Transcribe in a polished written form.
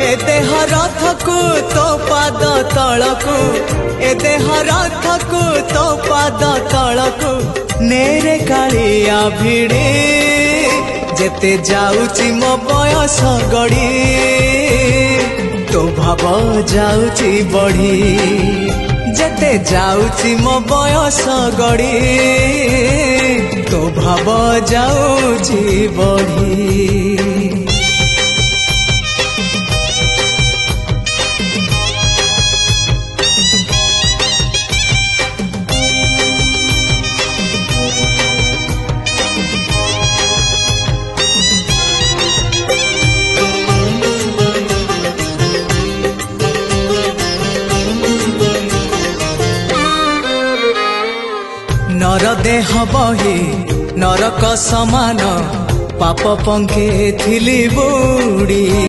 ए देह रथकु तो पाद तलकु ए देह रथकु तो पाद तलकु नेरे कालिया भिड़ी जेते जाउची मो बयस गड़ी तो भाव जाउची बढ़ी जेते जाउची मो बयस गड़ी तो भाव जाउची बढ़ी। नर देह बही नरक समान पाप पंखे थिली बुड़ी।